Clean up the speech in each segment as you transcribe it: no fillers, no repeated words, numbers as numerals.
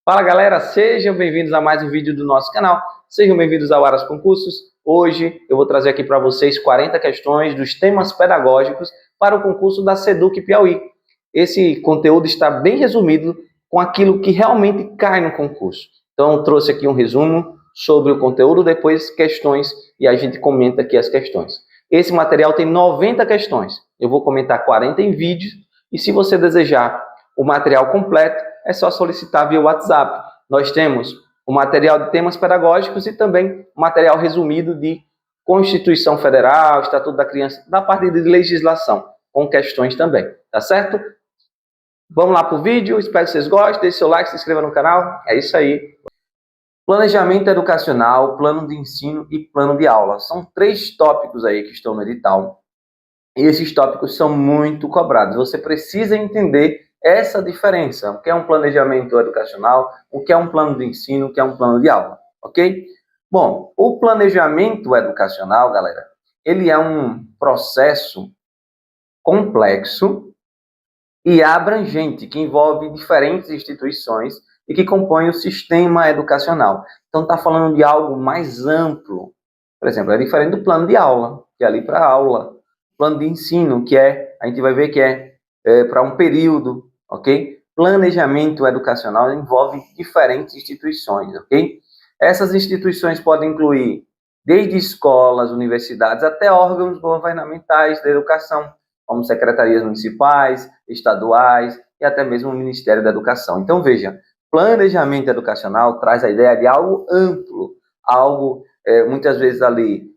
Fala galera, sejam bem-vindos a mais um vídeo do nosso canal, sejam bem-vindos ao Aras Concursos. Hoje eu vou trazer aqui para vocês 40 questões dos temas pedagógicos para o concurso da SEDUC Piauí. Esse conteúdo está bem resumido com aquilo que realmente cai no concurso. Então eu trouxe aqui um resumo sobre o conteúdo, depois questões e a gente comenta aqui as questões. Esse material tem 90 questões, eu vou comentar 40 em vídeo e se você desejar o material completo, é só solicitar via WhatsApp. Nós temos o material de temas pedagógicos e também o material resumido de Constituição Federal, Estatuto da Criança, da parte de legislação, com questões também, tá certo? Vamos lá para o vídeo, espero que vocês gostem, deixe seu like, se inscreva no canal, é isso aí. Planejamento educacional, plano de ensino e plano de aula. São 3 tópicos aí que estão no edital. E esses tópicos são muito cobrados. Você precisa entender essa diferença, o que é um planejamento educacional, o que é um plano de ensino, o que é um plano de aula, ok? Bom, o planejamento educacional, galera, ele é um processo complexo e abrangente, que envolve diferentes instituições e que compõe o sistema educacional. Então, está falando de algo mais amplo. Por exemplo, é diferente do plano de aula, que é ali para aula. Plano de ensino, que a gente vai ver que é para um período, ok? Planejamento educacional envolve diferentes instituições, ok? Essas instituições podem incluir desde escolas, universidades, até órgãos governamentais da educação, como secretarias municipais, estaduais e até mesmo o Ministério da Educação. Então, veja, planejamento educacional traz a ideia de algo amplo, algo muitas vezes ali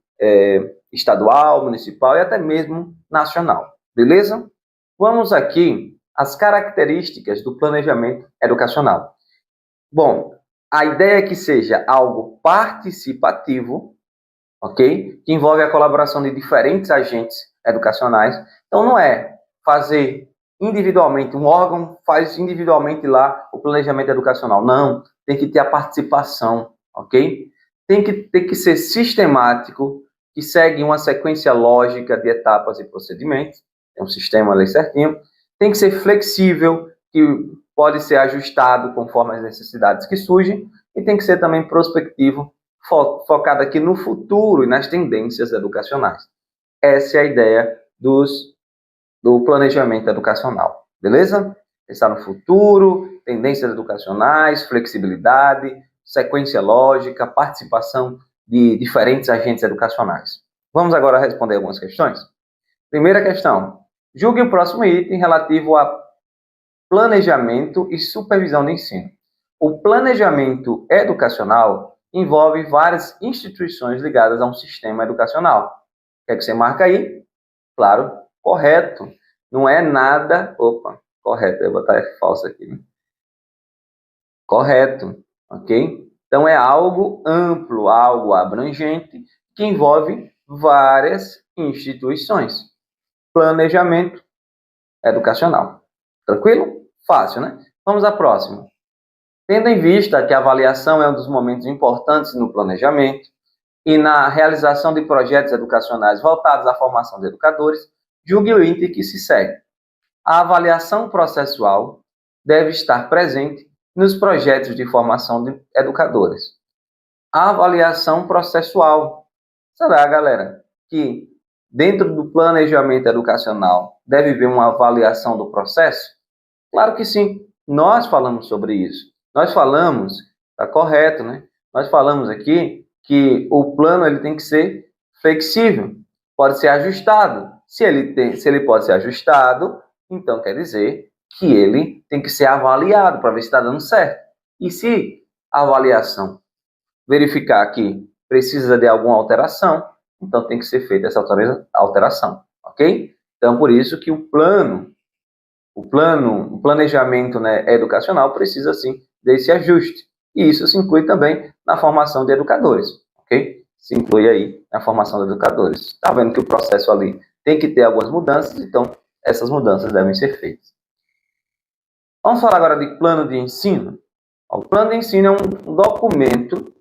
estadual, municipal e até mesmo nacional, beleza? Vamos aqui às características do planejamento educacional. Bom, a ideia é que seja algo participativo, ok? Que envolve a colaboração de diferentes agentes educacionais. Então, não é fazer individualmente, um órgão faz individualmente lá o planejamento educacional. Não, tem que ter a participação, ok? Tem que ser sistemático, que segue uma sequência lógica de etapas e procedimentos, é um sistema ali certinho. Tem que ser flexível, que pode ser ajustado conforme as necessidades que surgem, e tem que ser também prospectivo, focado aqui no futuro e nas tendências educacionais. Essa é a ideia do planejamento educacional, beleza? Pensar no futuro, tendências educacionais, flexibilidade, sequência lógica, participação de diferentes agentes educacionais. Vamos agora responder algumas questões? Primeira questão. Julgue o próximo item relativo a planejamento e supervisão de ensino. O planejamento educacional envolve várias instituições ligadas a um sistema educacional. O que é que você marca aí? Claro, correto. Não é nada... Opa, correto. Eu vou botar falso aqui, né? Correto, ok? Então, é algo amplo, algo abrangente, que envolve várias instituições. Planejamento educacional. Tranquilo? Fácil, né? Vamos à próxima. Tendo em vista que a avaliação é um dos momentos importantes no planejamento e na realização de projetos educacionais voltados à formação de educadores, julgue o item que se segue. A avaliação processual deve estar presente nos projetos de formação de educadores. A avaliação processual. Será, galera, que dentro do planejamento educacional deve haver uma avaliação do processo? Claro que sim. Nós falamos sobre isso. Nós falamos, está correto, né? Nós falamos aqui que o plano ele tem que ser flexível, pode ser ajustado. Se ele pode ser ajustado, então quer dizer que ele tem que ser avaliado para ver se está dando certo. E se a avaliação verificar que precisa de alguma alteração, então tem que ser feita essa alteração, ok? Então, por isso que o planejamento, né, educacional precisa, sim, desse ajuste. E isso se inclui também na formação de educadores, ok? Se inclui aí na formação de educadores. Está vendo que o processo ali tem que ter algumas mudanças, então essas mudanças devem ser feitas. Vamos falar agora de plano de ensino. O plano de ensino é um documento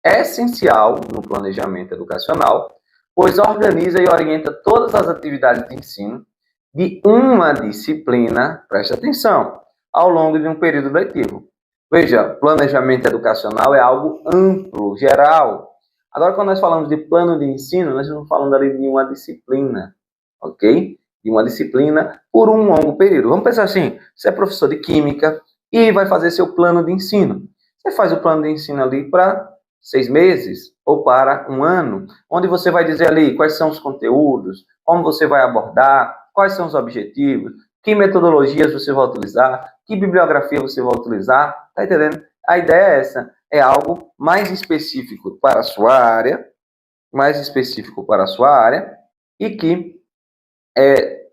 essencial no planejamento educacional, pois organiza e orienta todas as atividades de ensino de uma disciplina, presta atenção, ao longo de um período letivo. Veja, planejamento educacional é algo amplo, geral. Agora, quando nós falamos de plano de ensino, nós estamos falando ali de uma disciplina, ok? De uma disciplina por um longo período. Vamos pensar assim, você é professor de química e vai fazer seu plano de ensino. Você faz o plano de ensino ali para 6 meses ou para um ano, onde você vai dizer ali quais são os conteúdos, como você vai abordar, quais são os objetivos, que metodologias você vai utilizar, que bibliografia você vai utilizar, tá entendendo? A ideia é essa, é algo mais específico para a sua área, e que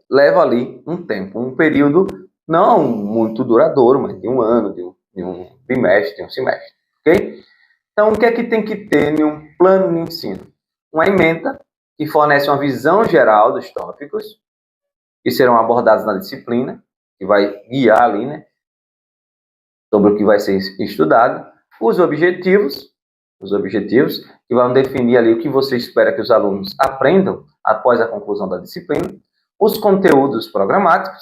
leva ali um tempo, um período não muito duradouro, mas de um ano, de um bimestre, de um semestre, ok? Então, o que é que tem que ter em um plano de ensino? Uma ementa que fornece uma visão geral dos tópicos que serão abordados na disciplina, que vai guiar ali, né, sobre o que vai ser estudado, os objetivos que vão definir ali o que você espera que os alunos aprendam após a conclusão da disciplina, os conteúdos programáticos,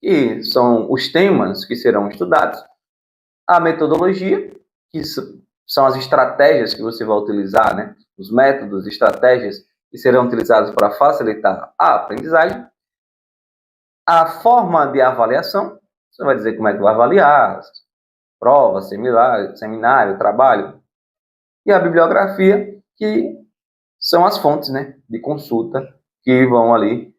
que são os temas que serão estudados, a metodologia, que são as estratégias que você vai utilizar, né, os métodos, estratégias que serão utilizados para facilitar a aprendizagem, a forma de avaliação, você vai dizer como é que vai avaliar, prova, seminário, trabalho, e a bibliografia, que são as fontes, né, de consulta que vão ali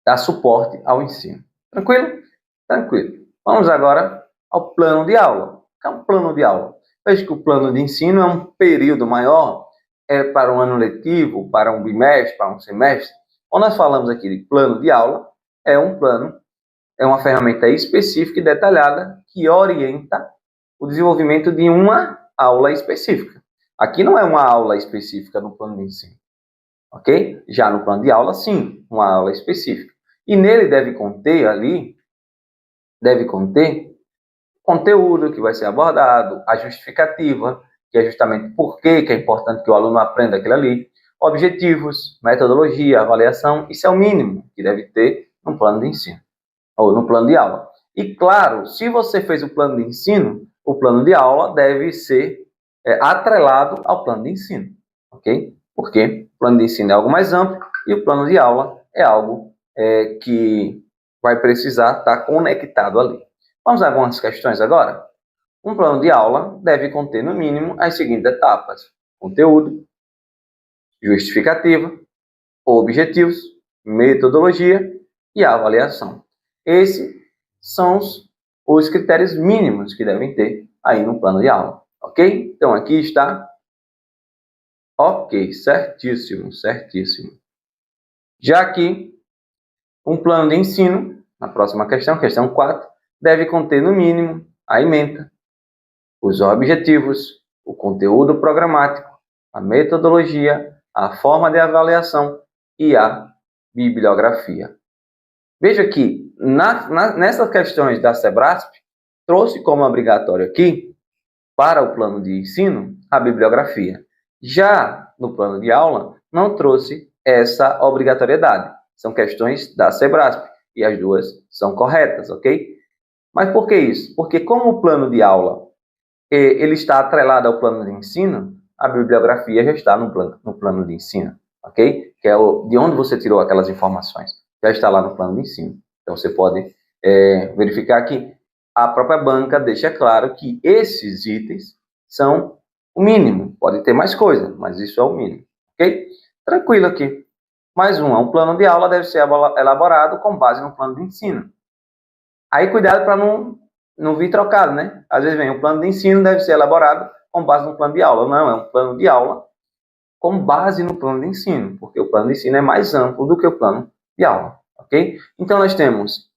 dar suporte ao ensino. Tranquilo? Tranquilo. Vamos agora ao plano de aula. O que é um plano de aula? Veja que o plano de ensino é um período maior, para um ano letivo, para um bimestre, para um semestre. Quando nós falamos aqui de plano de aula, é uma ferramenta específica e detalhada que orienta o desenvolvimento de uma aula específica. Aqui não é uma aula específica no plano de ensino, ok? Já no plano de aula, sim, uma aula específica. E nele deve conter conteúdo que vai ser abordado, a justificativa, que é justamente por que é importante que o aluno aprenda aquilo ali, objetivos, metodologia, avaliação, isso é o mínimo que deve ter no plano de ensino, ou no plano de aula. E claro, se você fez o plano de ensino, o plano de aula deve ser atrelado ao plano de ensino, ok? Porque o plano de ensino é algo mais amplo e o plano de aula é algo que vai precisar estar conectado ali. Vamos a algumas questões agora? Um plano de aula deve conter, no mínimo, as seguintes etapas: conteúdo, justificativa, objetivos, metodologia e avaliação. Esses são os critérios mínimos que devem ter aí no plano de aula, ok? Então, aqui está. Ok, certíssimo, certíssimo. Já aqui, um plano de ensino, na próxima questão, questão 4, deve conter, no mínimo, a ementa, os objetivos, o conteúdo programático, a metodologia, a forma de avaliação e a bibliografia. Veja que, nessas questões da SEBRASP, trouxe como obrigatório aqui, para o plano de ensino, a bibliografia. Já no plano de aula, não trouxe essa obrigatoriedade. São questões da SEBRASP e as duas são corretas, ok? Mas por que isso? Porque como o plano de aula ele está atrelado ao plano de ensino, a bibliografia já está no plano de ensino, ok? Que é de onde você tirou aquelas informações. Já está lá no plano de ensino. Então, você pode verificar que a própria banca deixa claro que esses itens são o mínimo. Pode ter mais coisa, mas isso é o mínimo, ok? Tranquilo aqui. Mais um plano de aula deve ser elaborado com base no plano de ensino. Aí, cuidado para não vir trocado, né? Às vezes vem o plano de ensino deve ser elaborado com base no plano de aula. Não, é um plano de aula com base no plano de ensino, porque o plano de ensino é mais amplo do que o plano de aula, ok? Então, nós temos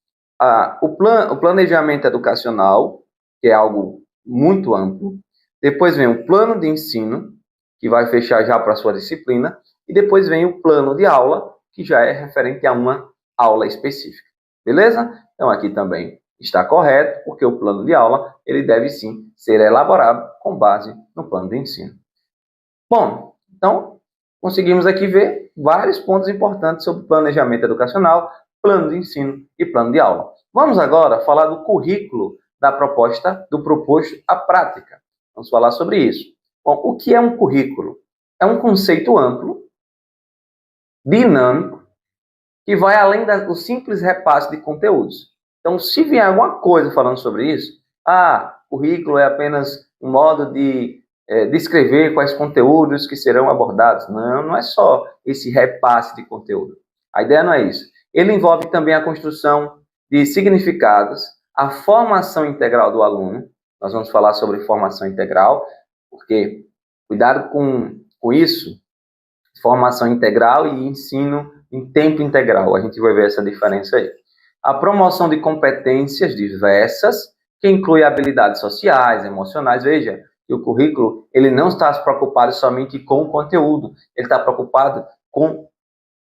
o planejamento educacional, que é algo muito amplo. Depois vem o plano de ensino, que vai fechar já para a sua disciplina. E depois vem o plano de aula, que já é referente a uma aula específica. Beleza? Então, aqui também está correto, porque o plano de aula ele deve sim ser elaborado com base no plano de ensino. Bom, então, conseguimos aqui ver vários pontos importantes sobre planejamento educacional, plano de ensino e plano de aula. Vamos agora falar do currículo da proposta, do proposto à prática. Vamos falar sobre isso. Bom, o que é um currículo? É um conceito amplo, dinâmico, que vai além do simples repasse de conteúdos. Então, se vier alguma coisa falando sobre isso, currículo é apenas um modo de descrever quais conteúdos que serão abordados. Não, não é só esse repasse de conteúdo. A ideia não é isso. Ele envolve também a construção de significados, a formação integral do aluno. Nós vamos falar sobre formação integral, porque cuidado com isso, formação integral e ensino em tempo integral. A gente vai ver essa diferença aí. A promoção de competências diversas, que inclui habilidades sociais, emocionais. Veja que o currículo ele não está preocupado somente com o conteúdo, ele está preocupado com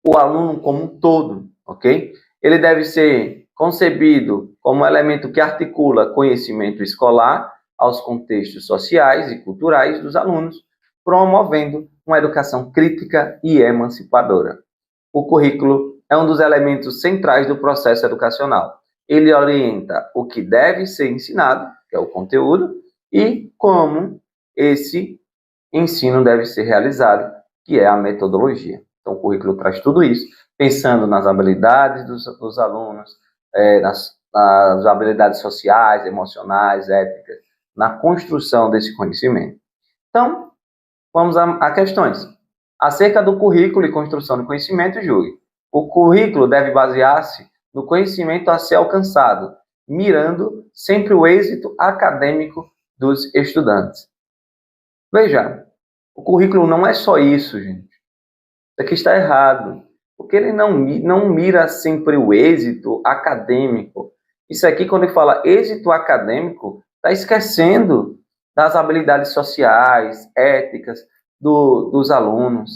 o aluno como um todo, ok? Ele deve ser concebido como elemento que articula conhecimento escolar aos contextos sociais e culturais dos alunos, promovendo uma educação crítica e emancipadora. O currículo é um dos elementos centrais do processo educacional. Ele orienta o que deve ser ensinado, que é o conteúdo, e como esse ensino deve ser realizado, que é a metodologia. Então, o currículo traz tudo isso, pensando nas habilidades dos alunos, nas habilidades sociais, emocionais, éticas, na construção desse conhecimento. Então, vamos a questões. Acerca do currículo e construção do conhecimento, julgue. O currículo deve basear-se no conhecimento a ser alcançado, mirando sempre o êxito acadêmico dos estudantes. Veja, o currículo não é só isso, gente. Isso aqui está errado, porque ele não mira sempre o êxito acadêmico. Isso aqui, quando ele fala êxito acadêmico, está esquecendo das habilidades sociais, éticas dos alunos,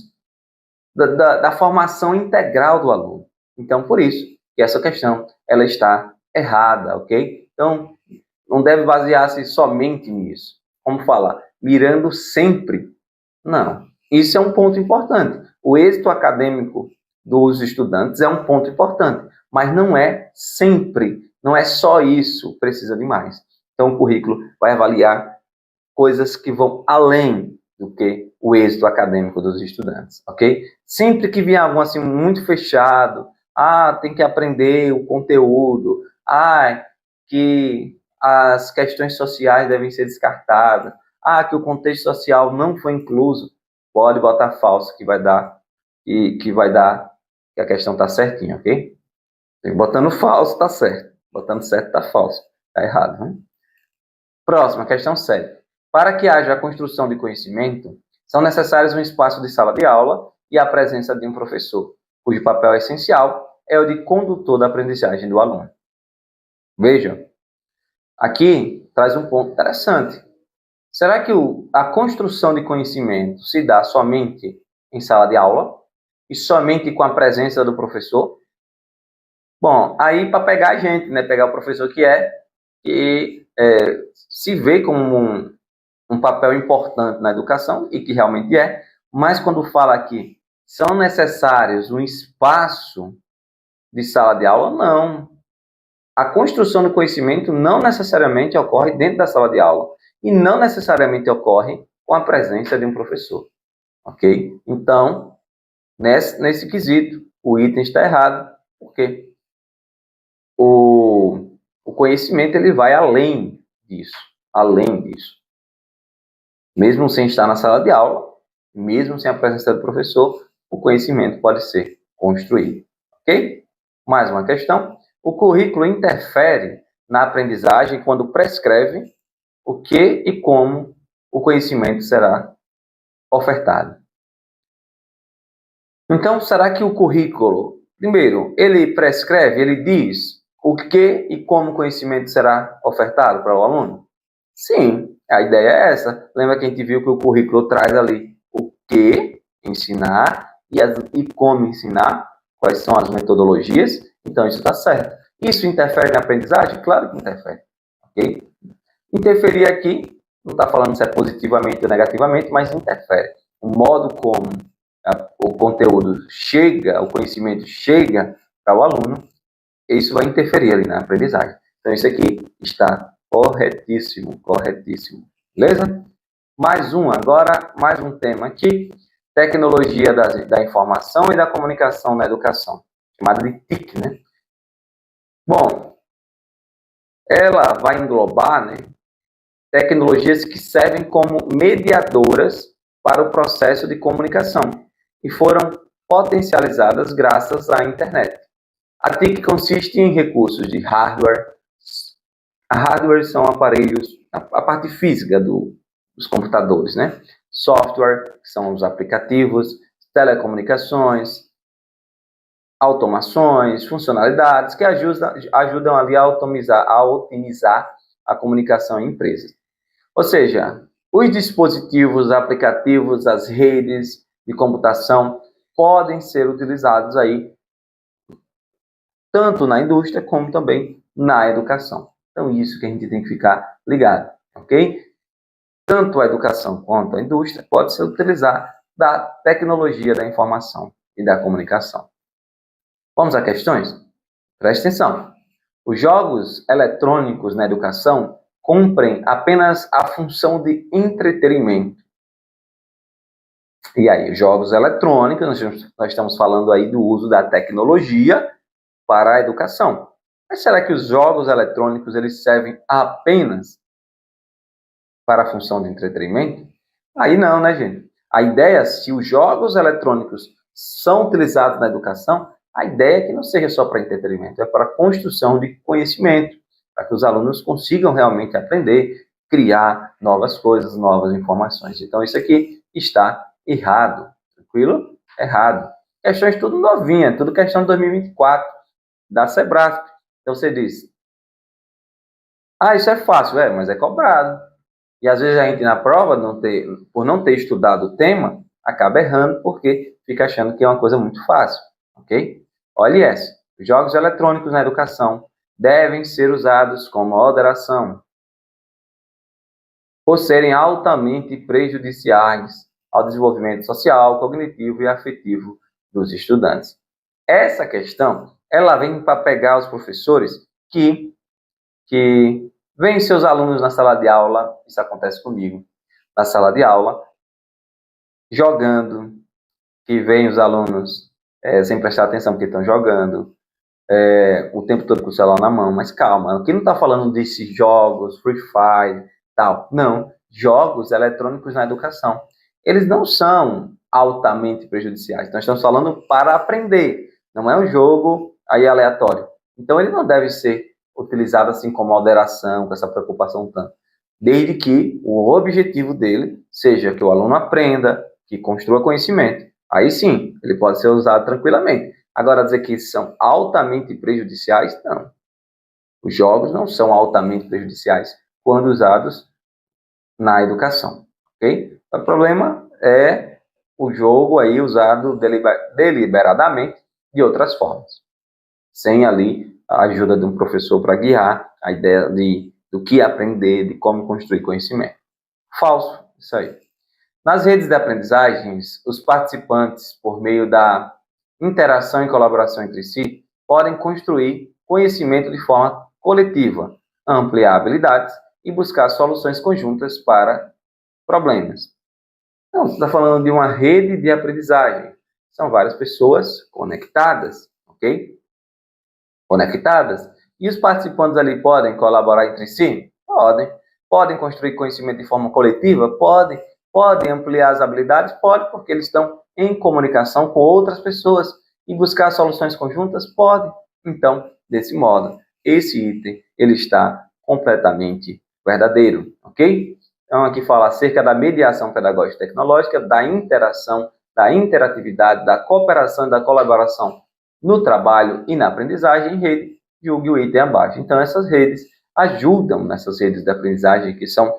da formação integral do aluno. Então, por isso que essa questão ela está errada, ok? Então, não deve basear-se somente nisso. Como falar? Mirando sempre. Não. Isso é um ponto importante. O êxito acadêmico dos estudantes é um ponto importante, mas não é sempre. Não é só isso, precisa de mais. Então, o currículo vai avaliar coisas que vão além do que o êxito acadêmico dos estudantes, ok? Sempre que vier algo assim muito fechado, tem que aprender o conteúdo, que as questões sociais devem ser descartadas, que o contexto social não foi incluso, pode botar falso, que vai dar que a questão está certinha, ok? Botando falso está certo, botando certo está falso, está errado, né? Próxima, questão 7. Para que haja a construção de conhecimento, são necessários um espaço de sala de aula e a presença de um professor, cujo papel essencial é o de condutor da aprendizagem do aluno. Vejam, aqui traz um ponto interessante. Será que a construção de conhecimento se dá somente em sala de aula e somente com a presença do professor? Bom, aí para pegar a gente, né, pegar o professor que se vê como um papel importante na educação, e que realmente é, mas quando fala aqui, são necessários um espaço de sala de aula, não. A construção do conhecimento não necessariamente ocorre dentro da sala de aula, e não necessariamente ocorre com a presença de um professor, ok? Então, nesse quesito, o item está errado, porque o conhecimento ele vai além disso. Mesmo sem estar na sala de aula, mesmo sem a presença do professor, o conhecimento pode ser construído. Ok? Mais uma questão. O currículo interfere na aprendizagem quando prescreve o que e como o conhecimento será ofertado. Então, será que o currículo, primeiro, ele prescreve, ele diz o que e como o conhecimento será ofertado para o aluno? Sim, a ideia é essa. Lembra que a gente viu que o currículo traz ali o que ensinar e como ensinar, quais são as metodologias. Então, isso está certo. Isso interfere na aprendizagem? Claro que interfere. Okay? Interferir aqui, não está falando se é positivamente ou negativamente, mas interfere. O modo como o conteúdo chega, o conhecimento chega para o aluno, isso vai interferir ali na aprendizagem. Então, isso aqui está Corretíssimo, corretíssimo. Beleza? Agora mais um tema aqui. Tecnologia da informação e da comunicação na educação. Chamada de TIC, né? Bom, ela vai englobar, né, tecnologias que servem como mediadoras para o processo de comunicação e foram potencializadas graças à internet. A TIC consiste em recursos de hardware. A hardware são aparelhos, a parte física dos computadores, né? Software, que são os aplicativos, telecomunicações, automações, funcionalidades que ajudam ali a otimizar a comunicação em empresas. Ou seja, os dispositivos, aplicativos, as redes de computação podem ser utilizados aí tanto na indústria como também na educação. Então, isso que a gente tem que ficar ligado, ok? Tanto a educação quanto a indústria pode se utilizar da tecnologia da informação e da comunicação. Vamos a questões? Preste atenção. Os jogos eletrônicos na educação cumprem apenas a função de entretenimento. E aí, os jogos eletrônicos, nós estamos falando aí do uso da tecnologia para a educação. Mas será que os jogos eletrônicos eles servem apenas para a função de entretenimento? Aí não, né, gente? A ideia, se os jogos eletrônicos são utilizados na educação, a ideia é que não seja só para entretenimento, é para a construção de conhecimento, para que os alunos consigam realmente aprender, criar novas coisas, novas informações. Então, isso aqui está errado. Tranquilo? Errado. Questões tudo novinha, tudo questão de 2024, da Sebrasp. Então, você diz, isso é fácil, mas é cobrado. E às vezes a gente na prova, por não ter estudado o tema, acaba errando porque fica achando que é uma coisa muito fácil, ok? Olha essa. Os jogos eletrônicos na educação devem ser usados com moderação, por serem altamente prejudiciais ao desenvolvimento social, cognitivo e afetivo dos estudantes. Essa questão, ela vem para pegar os professores que veem seus alunos na sala de aula, isso acontece comigo, na sala de aula, jogando, que veem os alunos sem prestar atenção porque estão jogando, o tempo todo com o celular na mão. Mas calma, aqui não está falando desses jogos, Free Fire, tal. Não, jogos eletrônicos na educação. Eles não são altamente prejudiciais. Nós estamos falando para aprender, não é um jogo aí aleatório. Então ele não deve ser utilizado assim com moderação, com essa preocupação tanto. Desde que o objetivo dele seja que o aluno aprenda, que construa conhecimento. Aí sim, ele pode ser usado tranquilamente. Agora, dizer que são altamente prejudiciais, não. Os jogos não são altamente prejudiciais quando usados na educação, ok? O problema é o jogo aí usado deliberadamente de outras formas, sem ali a ajuda de um professor para guiar a ideia do que aprender, de como construir conhecimento. Falso, isso aí. Nas redes de aprendizagens, os participantes, por meio da interação e colaboração entre si, podem construir conhecimento de forma coletiva, ampliar habilidades e buscar soluções conjuntas para problemas. Então, você está falando de uma rede de aprendizagem. São várias pessoas conectadas, ok? Conectadas. E os participantes ali podem colaborar entre si? Podem. Podem construir conhecimento de forma coletiva? Podem. Podem ampliar as habilidades? Pode, porque eles estão em comunicação com outras pessoas e buscar soluções conjuntas? Pode. Então, desse modo, esse item ele está completamente verdadeiro, ok? Então, aqui fala acerca da mediação pedagógica e tecnológica, da interação, da interatividade, da cooperação e da colaboração no trabalho e na aprendizagem em rede, julgue o item abaixo. Então, essas redes ajudam nessas redes de aprendizagem que são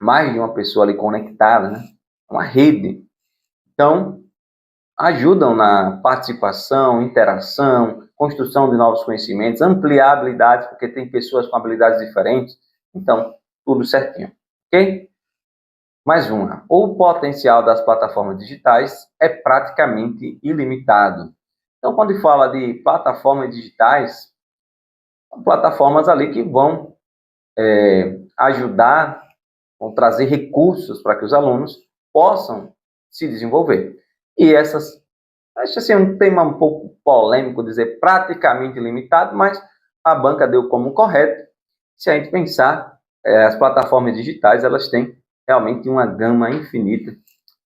mais de uma pessoa ali conectada, né? Uma rede. Então, ajudam na participação, interação, construção de novos conhecimentos, ampliar habilidades, porque tem pessoas com habilidades diferentes. Então, tudo certinho, ok? Mais uma. O potencial das plataformas digitais é praticamente ilimitado. Então, quando fala de plataformas digitais, plataformas ali que vão ajudar, vão trazer recursos para que os alunos possam se desenvolver. E essas, acho assim, um tema um pouco polêmico dizer praticamente ilimitado, mas a banca deu como correto. Se a gente pensar, as plataformas digitais, elas têm realmente uma gama infinita,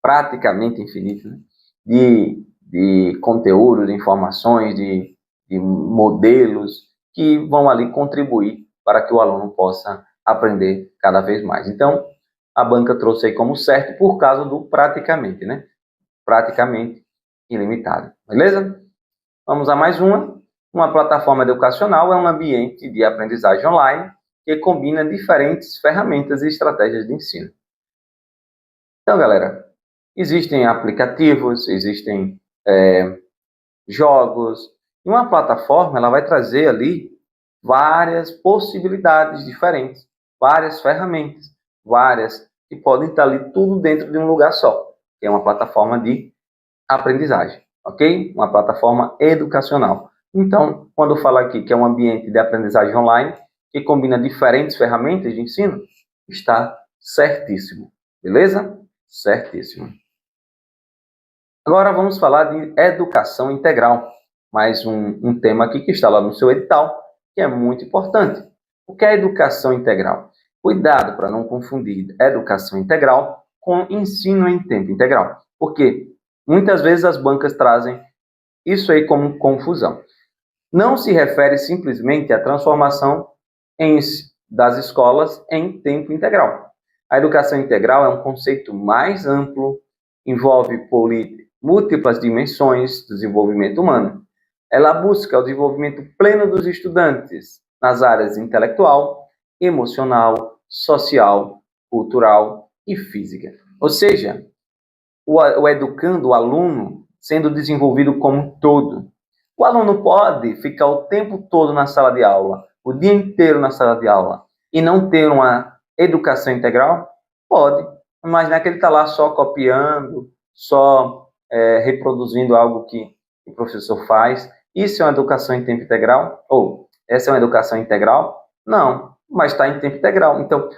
praticamente infinita, né? de conteúdos, de informações, de modelos que vão ali contribuir para que o aluno possa aprender cada vez mais. Então, a banca trouxe aí como certo por causa do praticamente, né? Praticamente ilimitado. Beleza? Vamos a mais uma. Uma plataforma educacional é um ambiente de aprendizagem online que combina diferentes ferramentas e estratégias de ensino. Então, galera, existem aplicativos, existem jogos. E uma plataforma, ela vai trazer ali várias possibilidades diferentes, várias ferramentas, várias que podem estar ali tudo dentro de um lugar só, que é uma plataforma de aprendizagem, ok? Uma plataforma educacional. Então, quando eu falo aqui que é um ambiente de aprendizagem online que combina diferentes ferramentas de ensino, está certíssimo, beleza? Certíssimo. Agora vamos falar de educação integral, mais um tema aqui que está lá no seu edital, que é muito importante. O que é educação integral? Cuidado para não confundir educação integral com ensino em tempo integral, porque muitas vezes as bancas trazem isso aí como confusão. Não se refere simplesmente à transformação das escolas em tempo integral. A educação integral é um conceito mais amplo, envolve múltiplas dimensões do desenvolvimento humano. Ela busca o desenvolvimento pleno dos estudantes nas áreas intelectual, emocional, social, cultural e física. Ou seja, o educando, o aluno, sendo desenvolvido como um todo. O aluno pode ficar o tempo todo na sala de aula, o dia inteiro na sala de aula, e não ter uma educação integral? Pode, mas não é que ele está lá só copiando, só reproduzindo algo que o professor faz. Isso é uma educação em tempo integral? Ou essa é uma educação integral? Não, mas está em tempo integral. Então,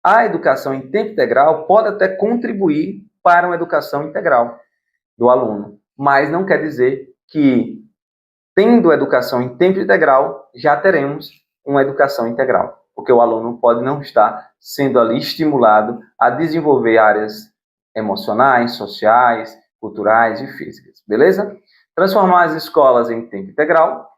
a educação em tempo integral pode até contribuir para uma educação integral do aluno, mas não quer dizer que, tendo educação em tempo integral, já teremos uma educação integral, porque o aluno pode não estar sendo ali estimulado a desenvolver áreas emocionais, sociais, culturais e físicas, beleza? Transformar as escolas em tempo integral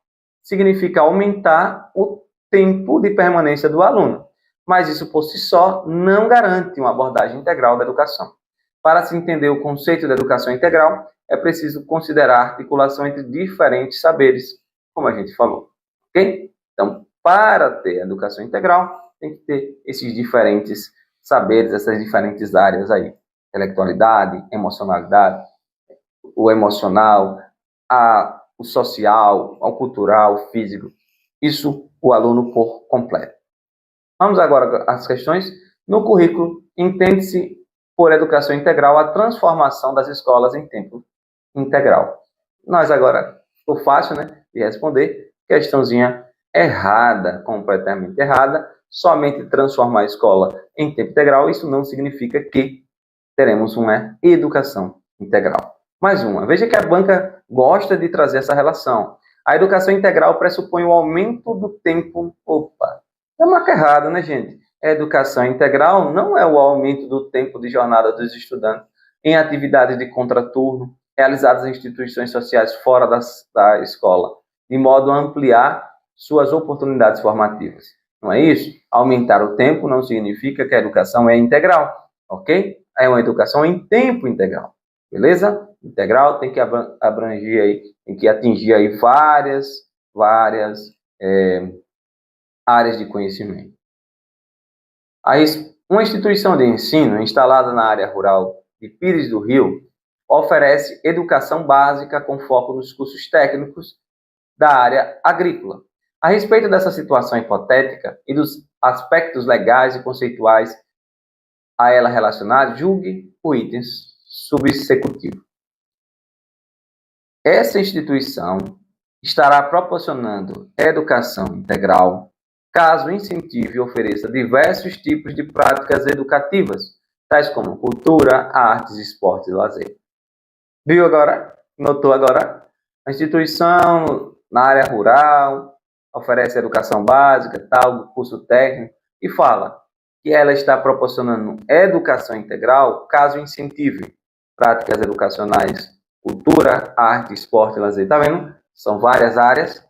significa aumentar o tempo de permanência do aluno, mas isso por si só não garante uma abordagem integral da educação. Para se entender o conceito de educação integral, é preciso considerar a articulação entre diferentes saberes, como a gente falou, ok? Então, para ter educação integral, tem que ter esses diferentes saberes, essas diferentes áreas aí. Intelectualidade, emocionalidade, o emocional, o social, o cultural, o físico. Isso o aluno por completo. Vamos agora às questões. No currículo, entende-se por educação integral a transformação das escolas em tempo integral. Nós agora, ficou fácil, né, de responder. Questãozinha errada, completamente errada. Somente transformar a escola em tempo integral, isso não significa que teremos uma educação integral. Mais uma. Veja que a banca gosta de trazer essa relação. A educação integral pressupõe o aumento do tempo. Opa, é marca errada, né, gente? A educação integral não é o aumento do tempo de jornada dos estudantes em atividades de contraturno realizadas em instituições sociais fora da escola, de modo a ampliar suas oportunidades formativas. Não é isso? Aumentar o tempo não significa que a educação é integral, ok? É uma educação em tempo integral, beleza? Integral tem que abranger aí, tem que atingir aí várias áreas de conhecimento. Uma instituição de ensino instalada na área rural de Pires do Rio oferece educação básica com foco nos cursos técnicos da área agrícola. A respeito dessa situação hipotética e dos aspectos legais e conceituais a ela relacionados, julgue o item subsecutivo. Essa instituição estará proporcionando educação integral, caso incentive e ofereça diversos tipos de práticas educativas, tais como cultura, artes, esportes e lazer. Viu agora? Notou agora? A instituição na área rural oferece educação básica, tal, curso técnico, e fala que ela está proporcionando educação integral, caso incentive práticas educacionais, cultura, arte, esporte e lazer. Tá vendo? São várias áreas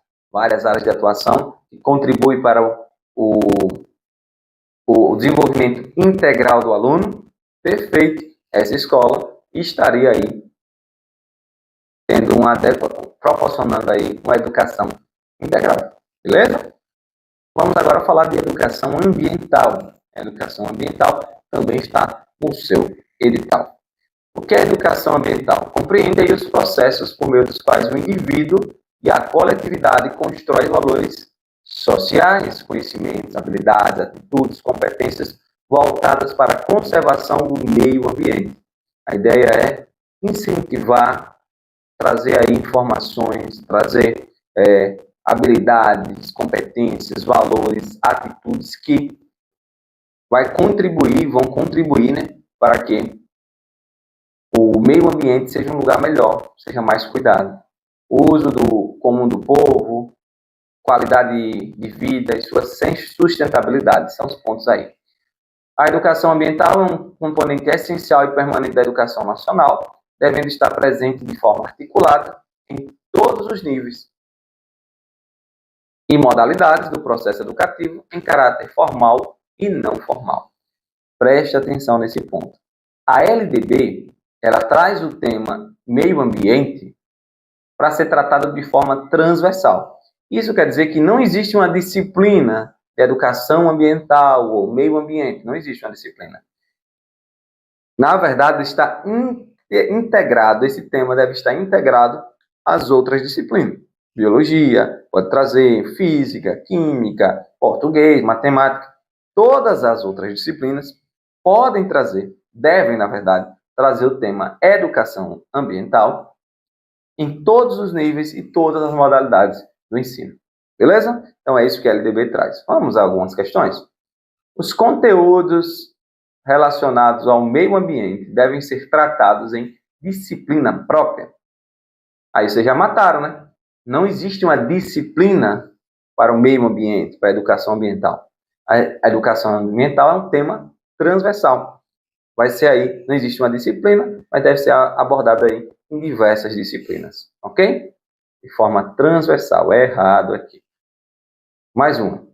de atuação que contribuem para o desenvolvimento integral do aluno. Perfeito. Essa escola estaria aí tendo proporcionando aí uma educação integral. Beleza? Vamos agora falar de educação ambiental. A educação ambiental também está no seu edital. O que é educação ambiental? Compreende aí os processos por meio dos quais o indivíduo e a coletividade constroem valores sociais, conhecimentos, habilidades, atitudes, competências voltadas para a conservação do meio ambiente. A ideia é incentivar, trazer aí informações, trazer habilidades, competências, valores, atitudes que vão contribuir, né, para que o meio ambiente seja um lugar melhor, seja mais cuidado. O uso comum do povo, qualidade de vida e sua sustentabilidade são os pontos aí. A educação ambiental é um componente essencial e permanente da educação nacional, devendo estar presente de forma articulada em todos os níveis e modalidades do processo educativo em caráter formal e não formal. Preste atenção nesse ponto. A LDB, ela traz o tema meio ambiente para ser tratado de forma transversal. Isso quer dizer que não existe uma disciplina de educação ambiental ou meio ambiente, não existe uma disciplina. Na verdade, está integrado, esse tema deve estar integrado às outras disciplinas. Biologia, pode trazer física, química, português, matemática. Todas as outras disciplinas podem trazer, devem, na verdade, trazer o tema educação ambiental em todos os níveis e todas as modalidades do ensino. Beleza? Então é isso que a LDB traz. Vamos a algumas questões. Os conteúdos relacionados ao meio ambiente devem ser tratados em disciplina própria. Aí vocês já mataram, né? Não existe uma disciplina para o meio ambiente, para a educação ambiental. A educação ambiental é um tema transversal. Vai ser aí, não existe uma disciplina, mas deve ser abordada aí em diversas disciplinas, ok? De forma transversal, é errado aqui. Mais uma.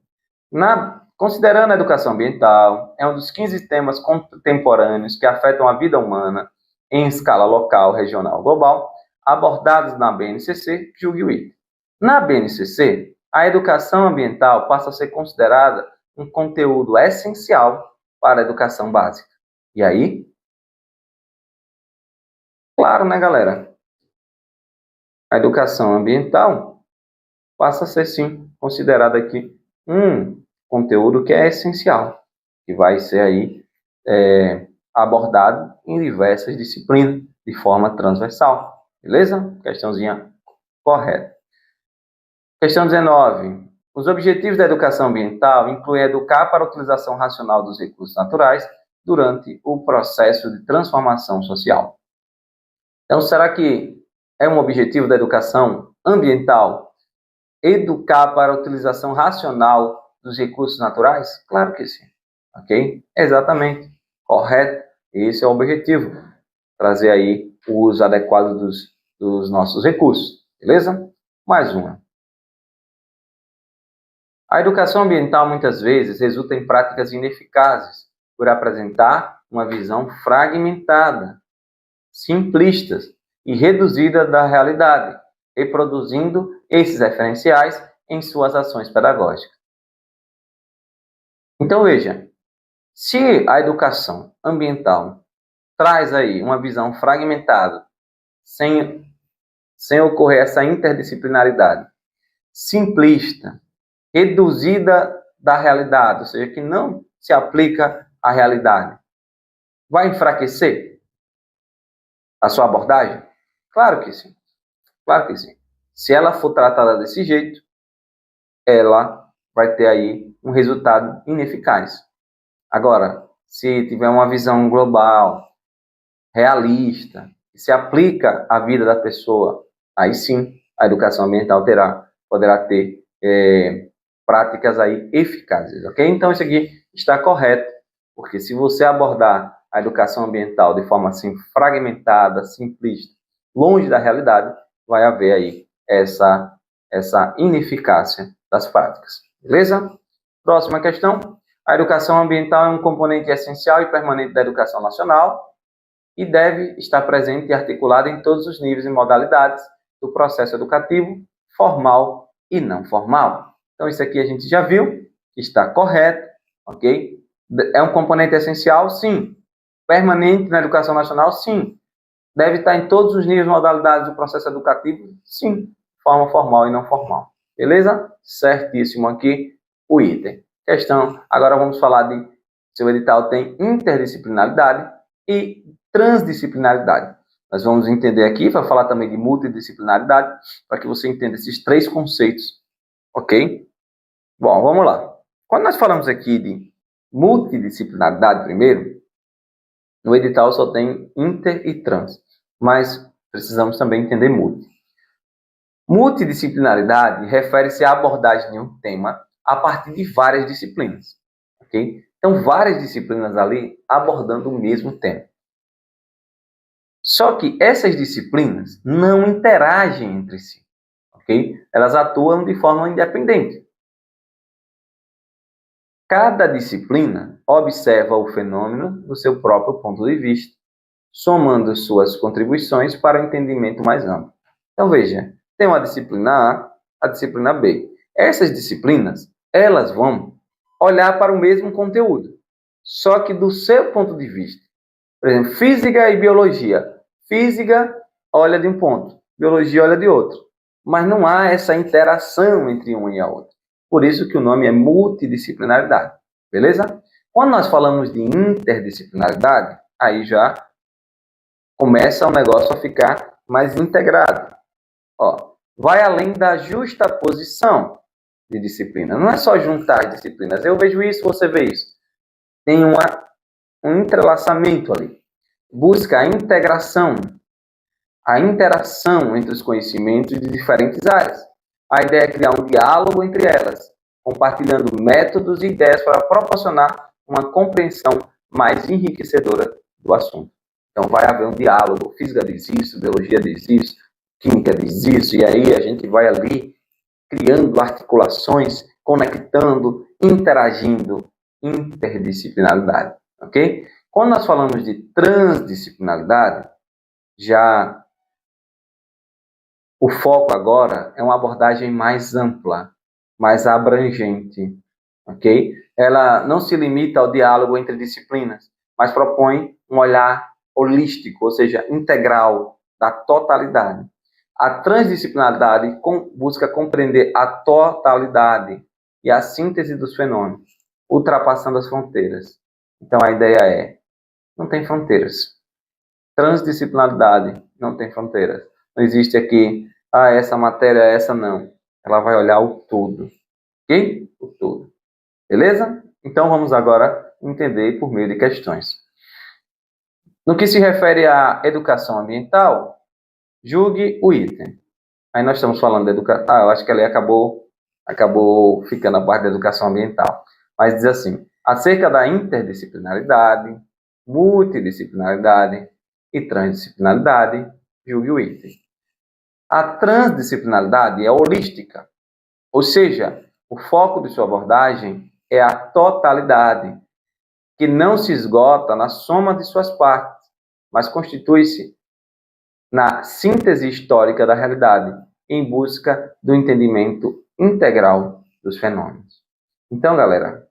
Considerando a educação ambiental, é um dos 15 temas contemporâneos que afetam a vida humana em escala local, regional, global, abordados na BNCC, julgue o item. Na BNCC, a educação ambiental passa a ser considerada um conteúdo essencial para a educação básica. E aí? Claro, né, galera? A educação ambiental passa a ser, sim, considerada aqui um conteúdo que é essencial, que vai ser aí abordado em diversas disciplinas, de forma transversal. Beleza? Questãozinha correta. Questão 19. Os objetivos da educação ambiental incluem educar para a utilização racional dos recursos naturais durante o processo de transformação social. Então, será que é um objetivo da educação ambiental educar para a utilização racional dos recursos naturais? Claro que sim. Ok? Exatamente. Correto. Esse é o objetivo. Trazer aí o uso adequado dos nossos recursos. Beleza? Mais uma. A educação ambiental muitas vezes resulta em práticas ineficazes por apresentar uma visão fragmentada, simplistas e reduzida da realidade, reproduzindo esses referenciais em suas ações pedagógicas. Então veja, se a educação ambiental traz aí uma visão fragmentada, sem ocorrer essa interdisciplinaridade, simplista, reduzida da realidade, ou seja, que não se aplica à realidade, vai enfraquecer a sua abordagem? Claro que sim. Claro que sim. se ela for tratada desse jeito, ela vai ter aí um resultado ineficaz. Agora, se tiver uma visão global, realista, que se aplica à vida da pessoa, aí sim a educação ambiental poderá ter práticas aí eficazes, ok? Então isso aqui está correto, porque se você abordar a educação ambiental de forma assim fragmentada, simplista, longe da realidade, vai haver aí essa ineficácia das práticas, beleza? Próxima questão. A educação ambiental é um componente essencial e permanente da educação nacional e deve estar presente e articulada em todos os níveis e modalidades do processo educativo, formal e não formal. Então, isso aqui a gente já viu, está correto, ok? É um componente essencial? Sim. Permanente na educação nacional? Sim. Deve estar em todos os níveis e modalidades do processo educativo? Sim. Forma formal e não formal. Beleza? Certíssimo aqui o item. Questão, agora vamos falar de se o edital tem interdisciplinaridade e transdisciplinaridade. Nós vamos entender aqui, vai falar também de multidisciplinaridade, para que você entenda esses três conceitos, ok? Bom, vamos lá. Quando nós falamos aqui de multidisciplinaridade primeiro, no edital só tem inter e trans, mas precisamos também entender multi. Multidisciplinaridade refere-se à abordagem de um tema a partir de várias disciplinas, ok? Então, várias disciplinas ali abordando o mesmo tema. Só que essas disciplinas não interagem entre si, ok? Elas atuam de forma independente. Cada disciplina observa o fenômeno do seu próprio ponto de vista, somando suas contribuições para o entendimento mais amplo. Então, veja, tem uma disciplina A, a disciplina B. Essas disciplinas, elas vão olhar para o mesmo conteúdo, só que do seu ponto de vista. Por exemplo, física e biologia. Física olha de um ponto, biologia olha de outro. Mas não há essa interação entre um e a outra. Por isso que o nome é multidisciplinaridade, beleza? Quando nós falamos de interdisciplinaridade, aí já começa o negócio a ficar mais integrado. Ó, vai além da justaposição de disciplina. Não é só juntar as disciplinas. Eu vejo isso, você vê isso. Tem um entrelaçamento ali. Busca a integração, a interação entre os conhecimentos de diferentes áreas. A ideia é criar um diálogo entre elas, compartilhando métodos e ideias para proporcionar uma compreensão mais enriquecedora do assunto. Então, vai haver um diálogo. Física diz isso, biologia diz isso, química diz isso, e aí a gente vai ali criando articulações, conectando, interagindo, interdisciplinaridade, ok? Quando nós falamos de transdisciplinaridade, já o foco agora é uma abordagem mais ampla, mais abrangente, ok? Ela não se limita ao diálogo entre disciplinas, mas propõe um olhar holístico, ou seja, integral, da totalidade. A transdisciplinaridade busca compreender a totalidade e a síntese dos fenômenos, ultrapassando as fronteiras. Então, a ideia é, não tem fronteiras. Transdisciplinaridade não tem fronteiras. Não existe aqui, essa matéria, essa não. Ela vai olhar o todo, ok? O todo. Beleza? Então, vamos agora entender por meio de questões. No que se refere à educação ambiental, julgue o item. Aí nós estamos falando de educação. Eu acho que ali acabou ficando a parte da educação ambiental. Mas diz assim: acerca da interdisciplinaridade, multidisciplinaridade e transdisciplinaridade, julgue o item. A transdisciplinaridade é holística, ou seja, o foco de sua abordagem é a totalidade, que não se esgota na soma de suas partes, mas constitui-se na síntese histórica da realidade, em busca do entendimento integral dos fenômenos. Então, galera,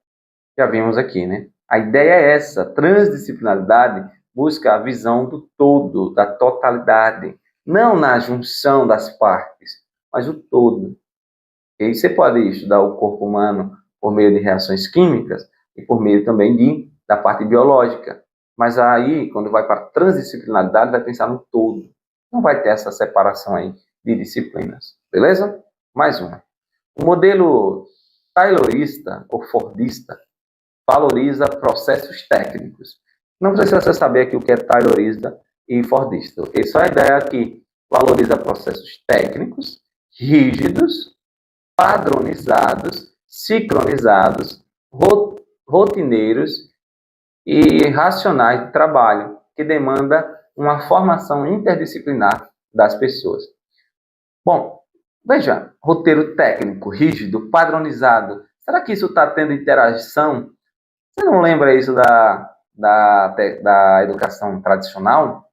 já vimos aqui, né? A ideia é essa, transdisciplinaridade busca a visão do todo, da totalidade, não na junção das partes, mas o todo. E você pode estudar o corpo humano por meio de reações químicas e por meio também da parte biológica. Mas aí, quando vai para a transdisciplinaridade, vai pensar no todo. Não vai ter essa separação aí de disciplinas. Beleza? Mais uma. O modelo taylorista ou fordista valoriza processos técnicos. Não precisa você saber aqui o que é taylorista e fordista. Okay? Só a ideia aqui valoriza processos técnicos, rígidos, padronizados, sincronizados, rotineiros e racionais de trabalho, que demanda uma formação interdisciplinar das pessoas. Bom, veja, roteiro técnico, rígido, padronizado. Será que isso está tendo interação? Você não lembra isso da educação tradicional?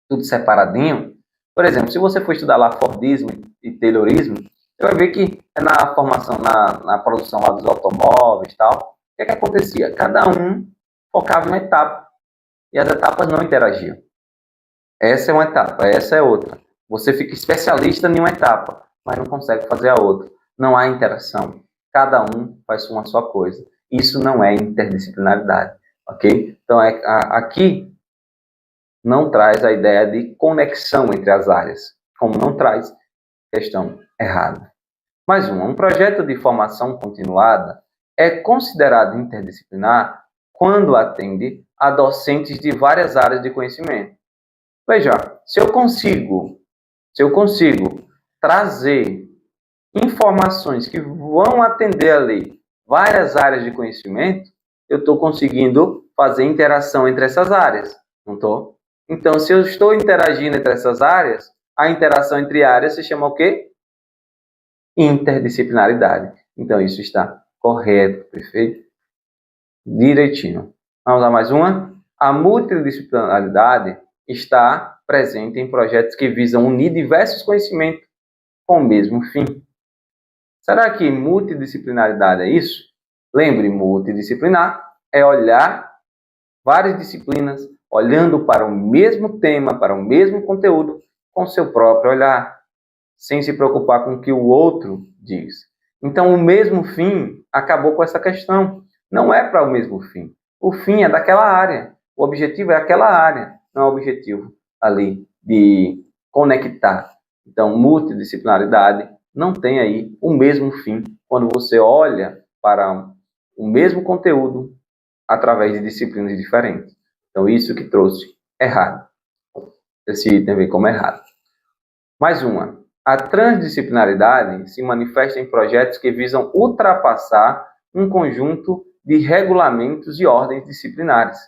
Tudo separadinho? Por exemplo, se você for estudar lá Fordismo e Taylorismo, você vai ver que na formação, na produção lá dos automóveis e tal, o que é que acontecia? Cada um focava em uma etapa e as etapas não interagiam. Essa é uma etapa, essa é outra. Você fica especialista em uma etapa, mas não consegue fazer a outra. Não há interação. Cada um faz uma só coisa. Isso não é interdisciplinaridade, ok? Então, aqui não traz a ideia de conexão entre as áreas. Como não traz, questão errada. Mais um projeto de formação continuada é considerado interdisciplinar quando atende a docentes de várias áreas de conhecimento. Veja, se eu consigo trazer informações que vão atender ali várias áreas de conhecimento, eu estou conseguindo fazer interação entre essas áreas, não estou? Então, se eu estou interagindo entre essas áreas, a interação entre áreas se chama o quê? Interdisciplinaridade. Então, isso está correto, perfeito? Direitinho. Vamos lá mais uma? A multidisciplinaridade está presente em projetos que visam unir diversos conhecimentos com o mesmo fim. Será que multidisciplinaridade é isso? Lembre, multidisciplinar é olhar várias disciplinas, olhando para o mesmo tema, para o mesmo conteúdo, com seu próprio olhar, sem se preocupar com o que o outro diz. Então, o mesmo fim acabou com essa questão. Não é para o mesmo fim. O fim é daquela área. O objetivo é aquela área, não é o objetivo ali de conectar. Então, multidisciplinaridade não tem aí o mesmo fim quando você olha para o mesmo conteúdo através de disciplinas diferentes. Então, isso que trouxe errado. Esse item vem como errado. Mais uma. A transdisciplinaridade se manifesta em projetos que visam ultrapassar um conjunto de regulamentos e ordens disciplinares.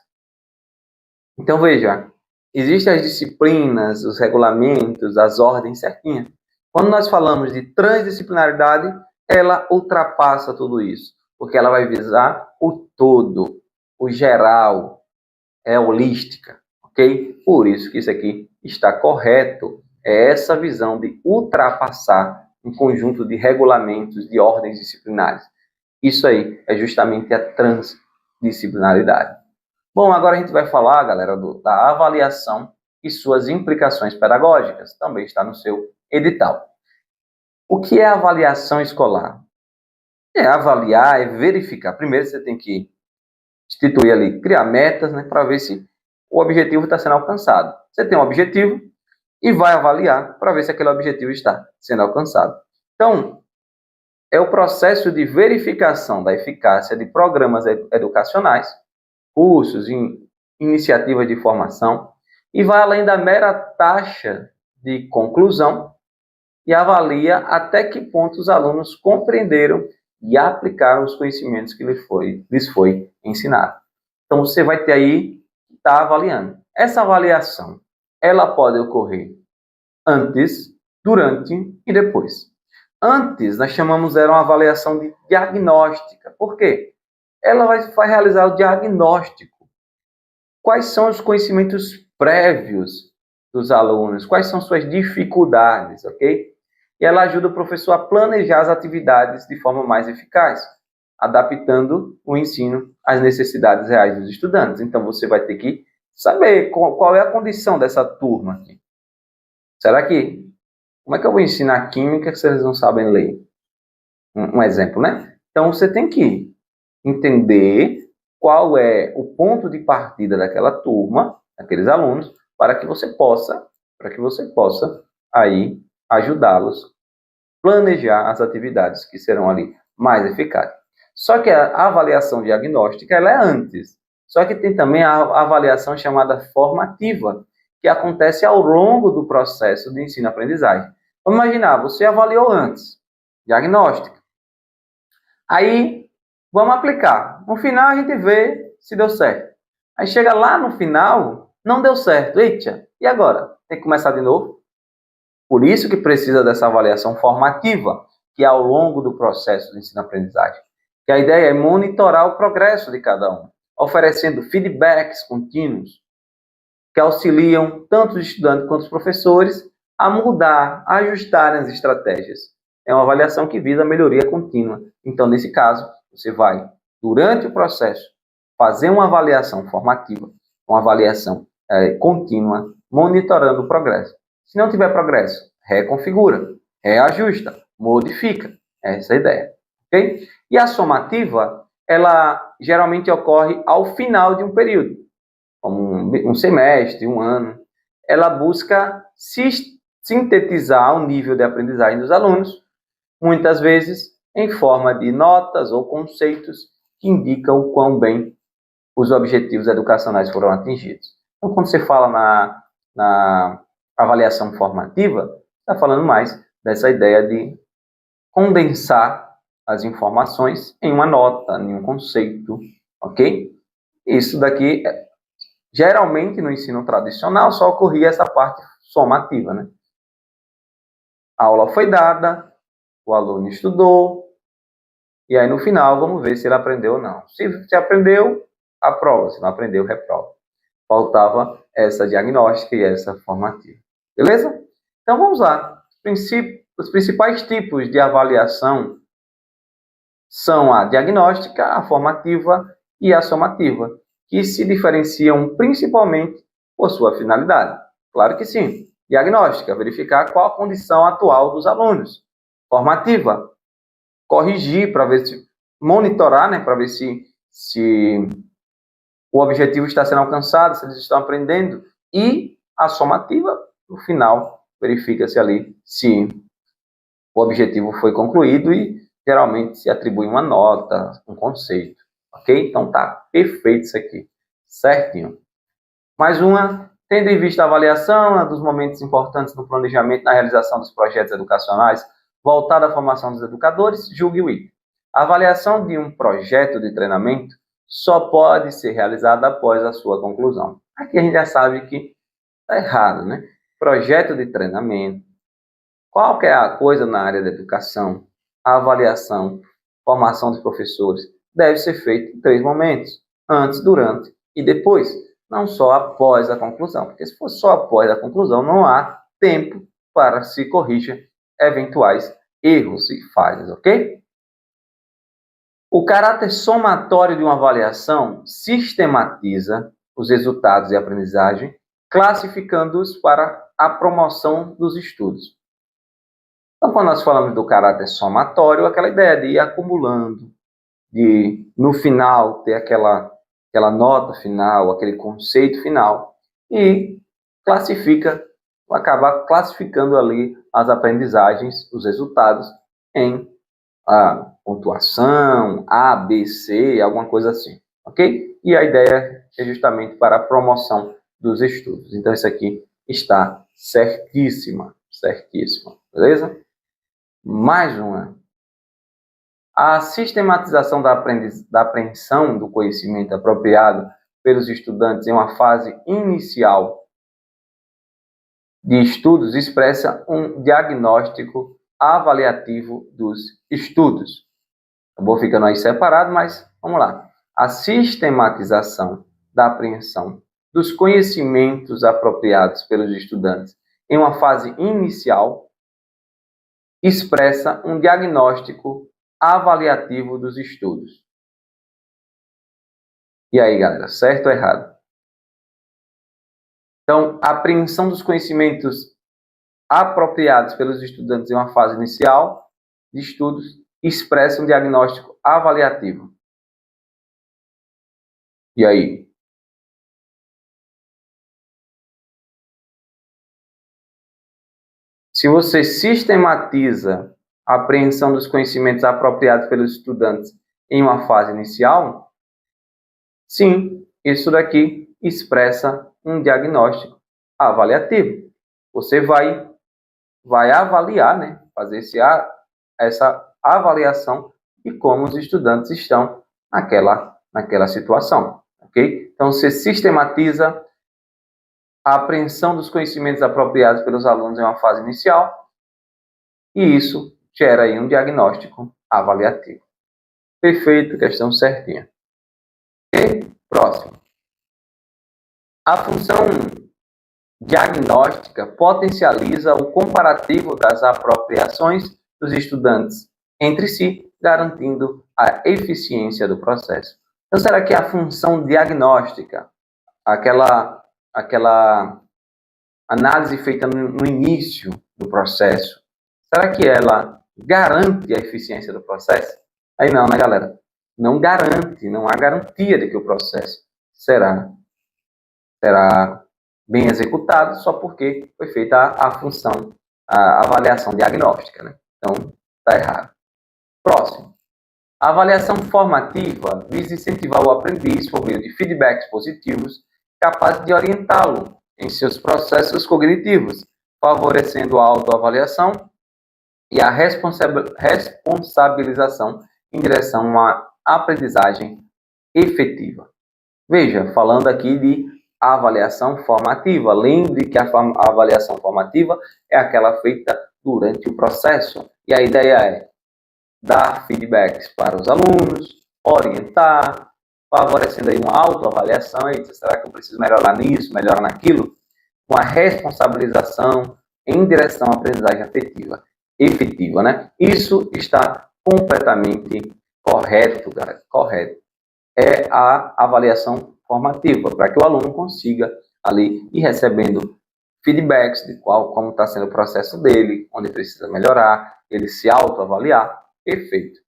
Então, veja, existem as disciplinas, os regulamentos, as ordens certinhas. Quando nós falamos de transdisciplinaridade, ela ultrapassa tudo isso, porque ela vai visar o todo, o geral, é holística, ok? Por isso que isso aqui está correto. É essa visão de ultrapassar um conjunto de regulamentos, de ordens disciplinares. Isso aí é justamente a transdisciplinaridade. Bom, agora a gente vai falar, galera, da avaliação e suas implicações pedagógicas. Também está no seu edital. O que é avaliação escolar? É avaliar, é verificar. Primeiro você tem que instituir ali, criar metas, né, para ver se o objetivo está sendo alcançado. Você tem um objetivo e vai avaliar para ver se aquele objetivo está sendo alcançado. Então, é o processo de verificação da eficácia de programas educacionais, cursos, iniciativas de formação, e vai além da mera taxa de conclusão e avalia até que ponto os alunos compreenderam e aplicaram os conhecimentos que lhes foi ensinado. Então, você vai ter aí, está avaliando. Essa avaliação, ela pode ocorrer antes, durante e depois. Antes, nós chamamos ela uma avaliação de diagnóstica. Por quê? Ela vai realizar o diagnóstico. Quais são os conhecimentos prévios dos alunos? Quais são suas dificuldades, ok? E ela ajuda o professor a planejar as atividades de forma mais eficaz, adaptando o ensino às necessidades reais dos estudantes. Então, você vai ter que saber qual é a condição dessa turma aqui. Será que... Como é que eu vou ensinar química se eles não sabem ler? Um exemplo, né? Então, você tem que entender qual é o ponto de partida daquela turma, daqueles alunos, para que você possa aí ajudá-los planejar as atividades que serão ali mais eficazes. Só que a avaliação diagnóstica ela é antes. Só que tem também a avaliação chamada formativa, que acontece ao longo do processo de ensino-aprendizagem. Vamos imaginar, você avaliou antes, diagnóstica. Aí, vamos aplicar. No final, a gente vê se deu certo. Aí chega lá no final, não deu certo. Eita, e agora? Tem que começar de novo? Por isso que precisa dessa avaliação formativa, que é ao longo do processo de ensino-aprendizagem. Que a ideia é monitorar o progresso de cada um, oferecendo feedbacks contínuos, que auxiliam tanto os estudantes quanto os professores a mudar, a ajustarem as estratégias. É uma avaliação que visa a melhoria contínua. Então, nesse caso, você vai, durante o processo, fazer uma avaliação formativa, uma avaliação contínua, monitorando o progresso. Se não tiver progresso, reconfigura, reajusta, modifica. Essa é a ideia. Okay? E a somativa, ela geralmente ocorre ao final de um período, como um semestre, um ano. Ela busca sintetizar o nível de aprendizagem dos alunos, muitas vezes em forma de notas ou conceitos que indicam o quão bem os objetivos educacionais foram atingidos. Então, quando você fala na avaliação formativa, está falando mais dessa ideia de condensar as informações em uma nota, em um conceito, ok? Isso daqui, geralmente no ensino tradicional, só ocorria essa parte somativa, né? A aula foi dada, o aluno estudou, e aí no final vamos ver se ele aprendeu ou não. Se aprendeu, aprova. Se não aprendeu, reprova. Faltava essa diagnóstica e essa formativa. Beleza? Então vamos lá. Os principais tipos de avaliação são a diagnóstica, a formativa e a somativa, que se diferenciam principalmente por sua finalidade. Claro que sim. Diagnóstica, verificar qual a condição atual dos alunos. Formativa, corrigir para ver se monitorar, né, para ver se o objetivo está sendo alcançado, se eles estão aprendendo. E a somativa, no final, verifica-se ali se o objetivo foi concluído e geralmente se atribui uma nota, um conceito. Ok? Então tá perfeito isso aqui. Certinho. Mais uma, tendo em vista a avaliação dos momentos importantes no planejamento e na realização dos projetos educacionais voltada à formação dos educadores, julgue o item. A avaliação de um projeto de treinamento só pode ser realizada após a sua conclusão. Aqui a gente já sabe que está errado, né? Projeto de treinamento, qualquer coisa na área da educação, a avaliação, formação dos professores, deve ser feita em 3 momentos, antes, durante e depois, não só após a conclusão, porque se for só após a conclusão, não há tempo para se corrigir eventuais erros e falhas, ok? O caráter somatório de uma avaliação sistematiza os resultados de aprendizagem, classificando-os para a promoção dos estudos. Então, quando nós falamos do caráter somatório, aquela ideia de ir acumulando, de no final ter aquela nota final, aquele conceito final, e acaba classificando ali as aprendizagens, os resultados, em a pontuação, A, B, C, alguma coisa assim, ok? E a ideia é justamente para a promoção dos estudos. Então, isso aqui está certíssima, beleza? Mais uma. A sistematização da apreensão do conhecimento apropriado pelos estudantes em uma fase inicial de estudos expressa um diagnóstico avaliativo dos estudos. Acabou ficando aí separado, mas vamos lá. A sistematização da apreensão dos conhecimentos apropriados pelos estudantes em uma fase inicial expressa um diagnóstico avaliativo dos estudos. E aí, galera, certo ou errado? Então, a apreensão dos conhecimentos apropriados pelos estudantes em uma fase inicial de estudos expressa um diagnóstico avaliativo. E aí? Se você sistematiza a apreensão dos conhecimentos apropriados pelos estudantes em uma fase inicial? Sim, isso daqui expressa um diagnóstico avaliativo. Você vai avaliar, né? Fazer essa avaliação de como os estudantes estão naquela situação, ok? Então, você sistematiza a apreensão dos conhecimentos apropriados pelos alunos em uma fase inicial e isso gera aí um diagnóstico avaliativo. Perfeito, questão certinha. Ok? Próximo. A função diagnóstica potencializa o comparativo das apropriações dos estudantes entre si, garantindo a eficiência do processo. Então, será que a função diagnóstica, aquela análise feita no início do processo, será que ela garante a eficiência do processo? Aí não, né, galera? Não garante, não há garantia de que o processo será bem executado só porque foi feita a função, a avaliação diagnóstica, né? Então, está errado. Próximo. A avaliação formativa visa incentivar o aprendiz por meio de feedbacks positivos capazes de orientá-lo em seus processos cognitivos, favorecendo a autoavaliação e a responsabilização em direção a uma aprendizagem efetiva. Veja, falando aqui de avaliação formativa. Lembre que a avaliação formativa é aquela feita durante o processo. E a ideia é dar feedbacks para os alunos, orientar, favorecendo aí uma autoavaliação. Será que eu preciso melhorar nisso, melhorar naquilo? Uma responsabilização em direção à aprendizagem efetiva, né? Isso está completamente correto, galera. Correto. É a avaliação formativa, para que o aluno consiga ali ir recebendo feedbacks de como está sendo o processo dele, onde precisa melhorar, ele se autoavaliar. Perfeito.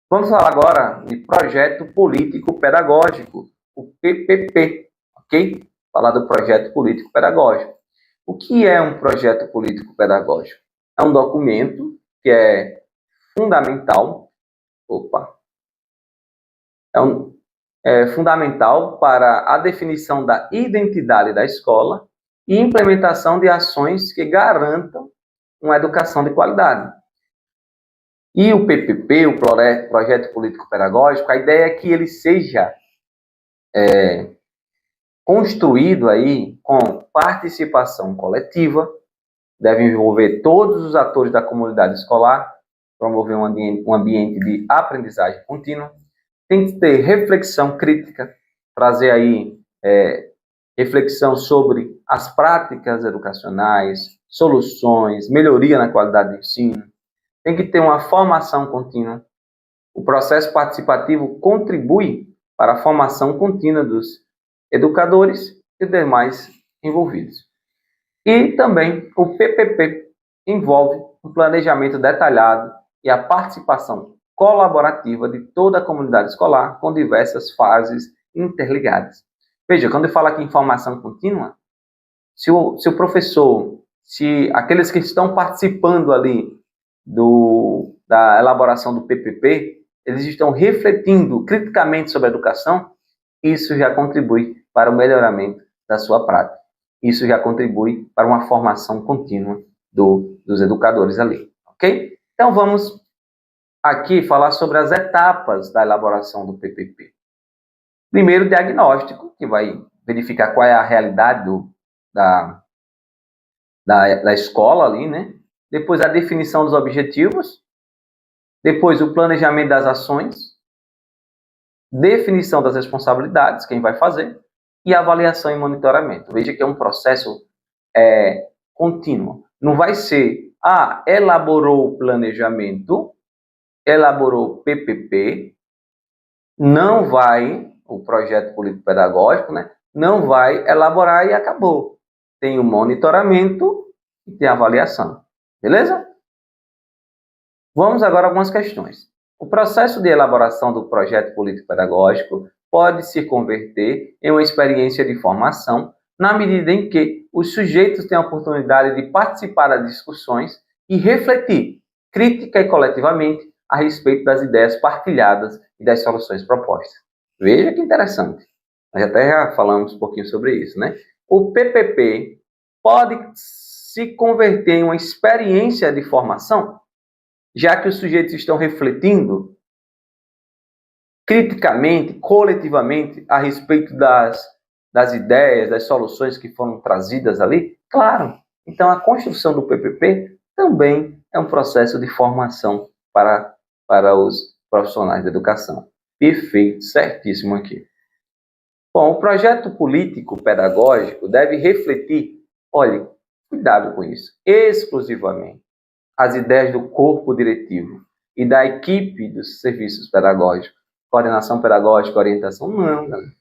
Vamos falar agora de projeto político pedagógico, o PPP, ok? Falar do projeto político pedagógico. O que é um projeto político pedagógico? É um documento que é fundamental, é fundamental para a definição da identidade da escola e implementação de ações que garantam uma educação de qualidade. E o PPP, o Projeto Político Pedagógico, a ideia é que ele seja construído aí com participação coletiva, deve envolver todos os atores da comunidade escolar, promover um ambiente de aprendizagem contínua, tem que ter reflexão crítica, trazer aí reflexão sobre as práticas educacionais, soluções, melhoria na qualidade do ensino. Tem que ter uma formação contínua. O processo participativo contribui para a formação contínua dos educadores e demais envolvidos. E também o PPP envolve um planejamento detalhado e a participação colaborativa de toda a comunidade escolar com diversas fases interligadas. Veja, quando eu falo aqui em formação contínua, se o professor, se aqueles que estão participando ali da elaboração do PPP, eles estão refletindo criticamente sobre a educação, isso já contribui para o melhoramento da sua prática. Isso já contribui para uma formação contínua dos educadores ali, ok? Então vamos aqui falar sobre as etapas da elaboração do PPP. Primeiro, o diagnóstico, que vai verificar qual é a realidade da escola ali, né? Depois, a definição dos objetivos. Depois, o planejamento das ações. Definição das responsabilidades, quem vai fazer. E avaliação e monitoramento. Veja que é um processo contínuo. Não vai ser, elaborou o planejamento, elaborou PPP, não vai, o projeto político-pedagógico, né, não vai elaborar e acabou. Tem o monitoramento e tem a avaliação. Beleza? Vamos agora a algumas questões. O processo de elaboração do projeto político-pedagógico pode se converter em uma experiência de formação na medida em que os sujeitos têm a oportunidade de participar das discussões e refletir crítica e coletivamente a respeito das ideias partilhadas e das soluções propostas. Veja que interessante. Nós até já falamos um pouquinho sobre isso, né? O PPP pode se converter em uma experiência de formação, já que os sujeitos estão refletindo criticamente, coletivamente, a respeito das ideias, das soluções que foram trazidas ali? Claro. Então, a construção do PPP também é um processo de formação para os profissionais da educação. Perfeito, certíssimo aqui. Bom, o projeto político-pedagógico deve refletir, olhe, cuidado com isso, exclusivamente as ideias do corpo diretivo e da equipe dos serviços pedagógicos, coordenação pedagógica, orientação, não, galera.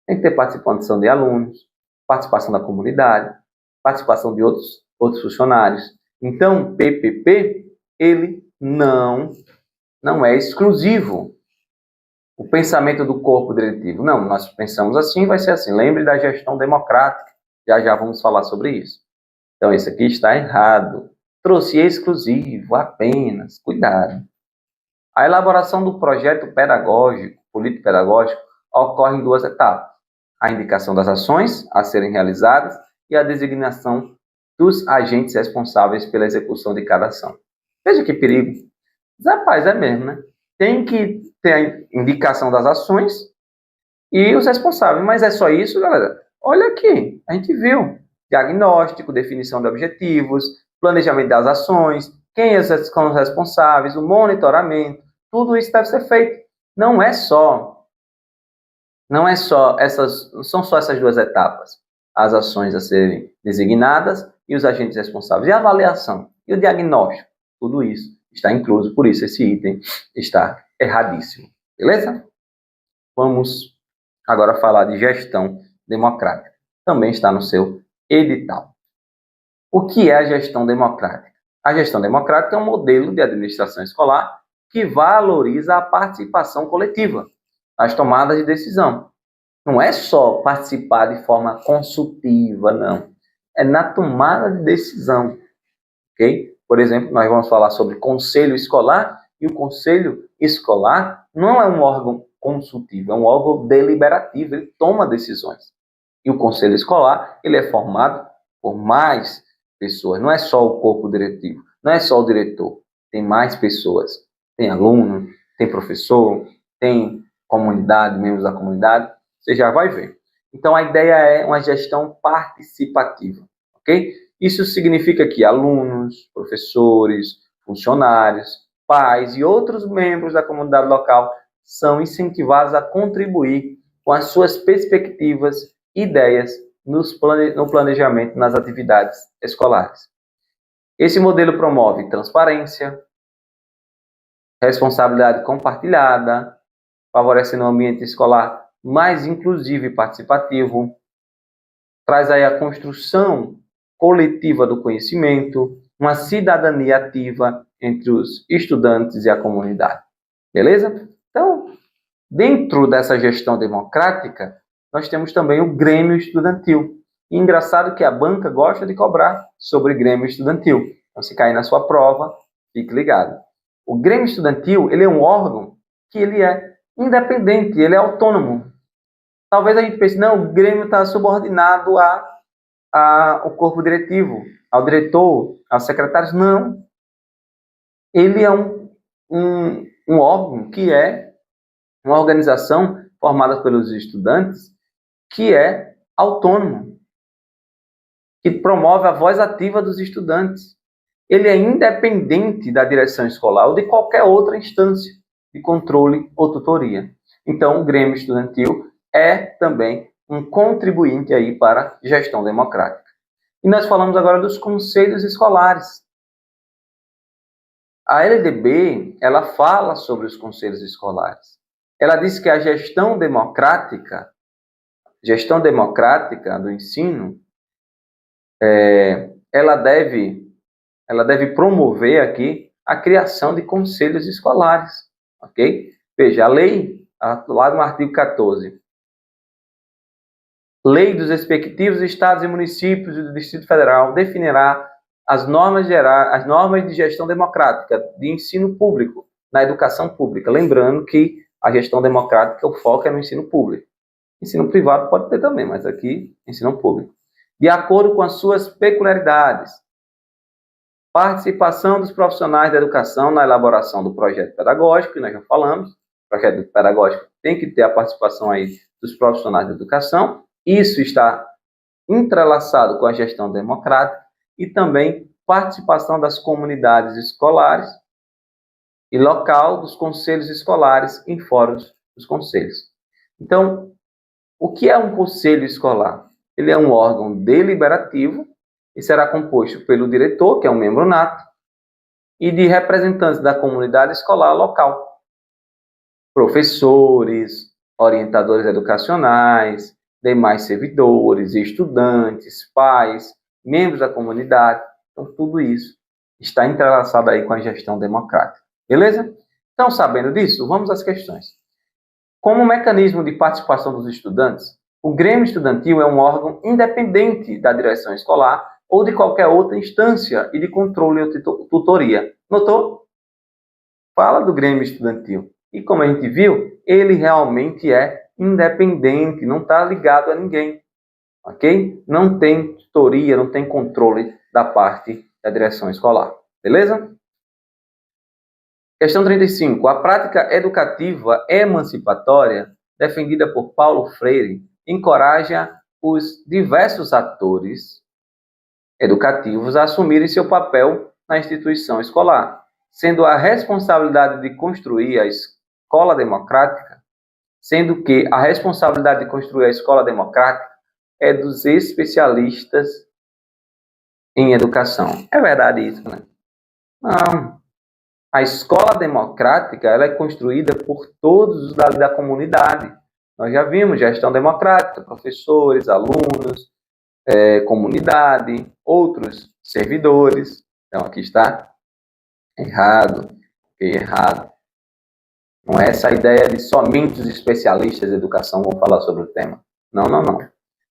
Tem que ter participação de alunos, participação da comunidade, participação de outros funcionários. Então, PPP, ele não é exclusivo. O pensamento do corpo diretivo. Não, nós pensamos assim, vai ser assim. Lembre da gestão democrática. Já vamos falar sobre isso. Então, isso aqui está errado. Trouxe exclusivo, apenas. Cuidado. A elaboração do projeto pedagógico, político-pedagógico, ocorre em 2 etapas. A indicação das ações a serem realizadas e a designação dos agentes responsáveis pela execução de cada ação. Veja que perigo. Rapaz, é mesmo, né? Tem que ter a indicação das ações e os responsáveis. Mas é só isso, galera? Olha aqui, a gente viu. Diagnóstico, definição de objetivos, planejamento das ações, quem são os responsáveis, o monitoramento, tudo isso deve ser feito. Não são só essas 2 etapas. As ações a serem designadas e os agentes responsáveis. E a avaliação, e o diagnóstico, tudo isso está incluso, por isso esse item está erradíssimo. Beleza? Vamos agora falar de gestão democrática. Também está no seu edital. O que é a gestão democrática? A gestão democrática é um modelo de administração escolar que valoriza a participação coletiva nas tomadas de decisão. Não é só participar de forma consultiva, não. É na tomada de decisão. Ok? Por exemplo, nós vamos falar sobre conselho escolar, e o conselho escolar não é um órgão consultivo, é um órgão deliberativo, ele toma decisões. E o conselho escolar, ele é formado por mais pessoas, não é só o corpo diretivo, não é só o diretor, tem mais pessoas, tem aluno, tem professor, tem comunidade, membros da comunidade, você já vai ver. Então, a ideia é uma gestão participativa, ok? Isso significa que alunos, professores, funcionários, pais e outros membros da comunidade local são incentivados a contribuir com as suas perspectivas, ideias no planejamento nas atividades escolares. Esse modelo promove transparência, responsabilidade compartilhada, favorecendo um ambiente escolar mais inclusivo e participativo, traz aí a construção coletiva do conhecimento, uma cidadania ativa entre os estudantes e a comunidade. Beleza? Então, dentro dessa gestão democrática, nós temos também o Grêmio Estudantil. E engraçado que a banca gosta de cobrar sobre Grêmio Estudantil. Então, se cair na sua prova, fique ligado. O Grêmio Estudantil, ele é um órgão que ele é independente, ele é autônomo. Talvez a gente pense, não, o Grêmio está subordinado ao corpo diretivo, ao diretor, aos secretários. Não. Ele é um órgão que é uma organização formada pelos estudantes que é autônomo, que promove a voz ativa dos estudantes. Ele é independente da direção escolar ou de qualquer outra instância de controle ou tutoria. Então, o Grêmio Estudantil é também um contribuinte aí para a gestão democrática. E nós falamos agora dos conselhos escolares. A LDB, ela fala sobre os conselhos escolares. Ela diz que a gestão democrática do ensino, ela deve promover aqui a criação de conselhos escolares, ok? Veja, a lei, lá no artigo 14, Lei dos respectivos estados e municípios e do Distrito Federal definirá as normas gerais, as normas de gestão democrática de ensino público na educação pública. Lembrando que a gestão democrática, o foco é no ensino público. Ensino privado pode ter também, mas aqui, ensino público. De acordo com as suas peculiaridades. Participação dos profissionais da educação na elaboração do projeto pedagógico, que nós já falamos. O projeto pedagógico tem que ter a participação aí dos profissionais da educação. Isso está entrelaçado com a gestão democrática e também participação das comunidades escolares e local dos conselhos escolares em fóruns dos conselhos. Então, o que é um conselho escolar? Ele é um órgão deliberativo e será composto pelo diretor, que é um membro nato, e de representantes da comunidade escolar local. Professores, orientadores educacionais, demais servidores, estudantes, pais, membros da comunidade. Então, tudo isso está entrelaçado aí com a gestão democrática. Beleza? Então, sabendo disso, vamos às questões. Como mecanismo de participação dos estudantes, o Grêmio Estudantil é um órgão independente da direção escolar ou de qualquer outra instância e de controle ou tutoria. Notou? Fala do Grêmio Estudantil. E como a gente viu, ele realmente é independente, não está ligado a ninguém. Ok? Não tem tutoria, não tem controle da parte da direção escolar. Beleza? Questão 35. A prática educativa emancipatória, defendida por Paulo Freire, encoraja os diversos atores educativos a assumirem seu papel na instituição escolar, sendo a responsabilidade de construir a escola democrática, sendo que a responsabilidade de construir a escola democrática é dos especialistas em educação. É verdade isso, né? Não. A escola democrática ela é construída por todos os da comunidade. Nós já vimos gestão democrática, professores, alunos, comunidade, outros servidores. Então, aqui está errado. Errado. Não é essa ideia de somente os especialistas em educação vão falar sobre o tema. Não, não, não.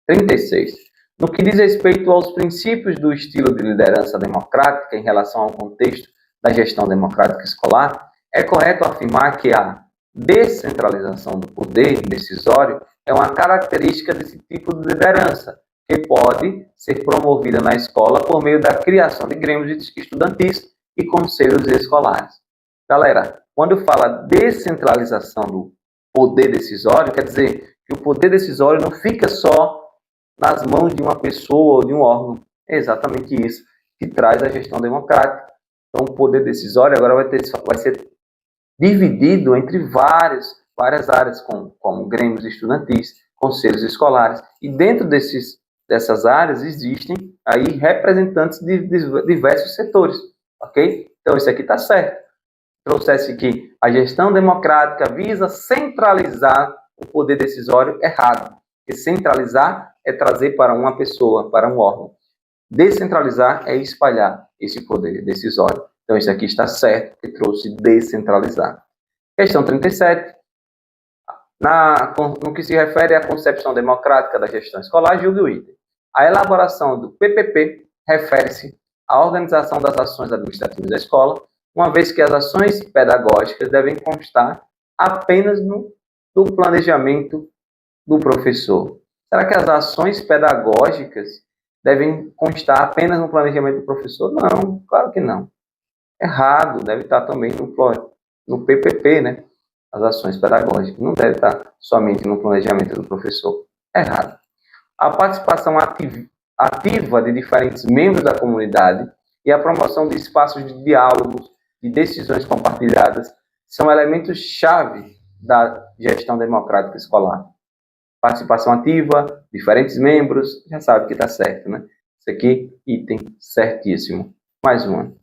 36. No que diz respeito aos princípios do estilo de liderança democrática em relação ao contexto da gestão democrática escolar, é correto afirmar que a descentralização do poder decisório é uma característica desse tipo de liderança, que pode ser promovida na escola por meio da criação de grêmios estudantis e conselhos escolares. Galera, quando fala descentralização do poder decisório, quer dizer que o poder decisório não fica só nas mãos de uma pessoa ou de um órgão. É exatamente isso que traz a gestão democrática. Então, o poder decisório agora vai ser dividido entre várias áreas, como grêmios estudantis, conselhos escolares. E dentro dessas áreas existem aí representantes de diversos setores, ok? Então, isso aqui está certo. Trouxesse que a gestão democrática visa centralizar o poder decisório errado. E centralizar é trazer para uma pessoa, para um órgão. Descentralizar é espalhar esse poder decisório. Então, isso aqui está certo, que trouxe descentralizar. Questão 37. No que se refere à concepção democrática da gestão escolar, julgue o item. A elaboração do PPP refere-se à organização das ações administrativas da escola, uma vez que as ações pedagógicas devem constar apenas no planejamento do professor. Será que as ações pedagógicas devem constar apenas no planejamento do professor? Não, claro que não. Errado, deve estar também no PPP, né? As ações pedagógicas. Não deve estar somente no planejamento do professor. Errado. A participação ativa de diferentes membros da comunidade e a promoção de espaços de diálogo e decisões compartilhadas são elementos-chave da gestão democrática escolar. Participação ativa, diferentes membros, já sabe que está certo, né? Isso aqui, item certíssimo. Mais uma.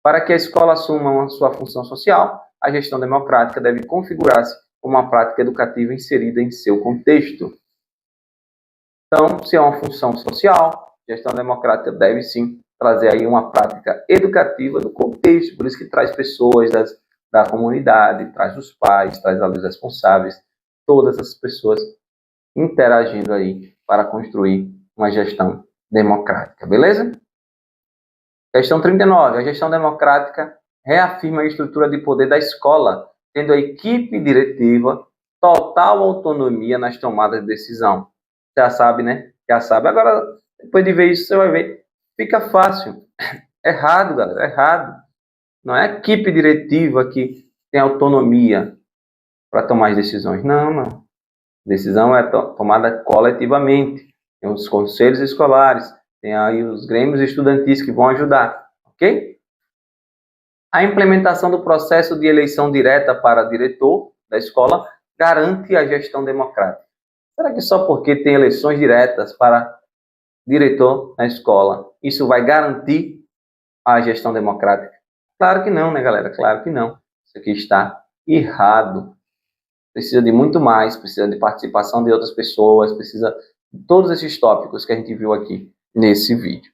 Para que a escola assuma sua função social, a gestão democrática deve configurar-se como uma prática educativa inserida em seu contexto. Então, se é uma função social, a gestão democrática deve sim trazer aí uma prática educativa do contexto, por isso que traz pessoas da comunidade, traz os pais, traz alunos responsáveis, todas as pessoas interagindo aí para construir uma gestão democrática, beleza? Questão 39. A gestão democrática reafirma a estrutura de poder da escola, tendo a equipe diretiva total autonomia nas tomadas de decisão. Já sabe, né? Já sabe. Agora, depois de ver isso, você vai ver. Fica fácil. Errado, galera. Errado. Não é a equipe diretiva que tem autonomia para tomar as decisões. Não, não. Decisão é tomada coletivamente. Tem os conselhos escolares, tem aí os grêmios estudantis que vão ajudar, ok? A implementação do processo de eleição direta para diretor da escola garante a gestão democrática. Será que só porque tem eleições diretas para diretor na escola, isso vai garantir a gestão democrática? Claro que não, né, galera? Claro que não. Isso aqui está errado. Precisa de muito mais, precisa de participação de outras pessoas, precisa de todos esses tópicos que a gente viu aqui nesse vídeo.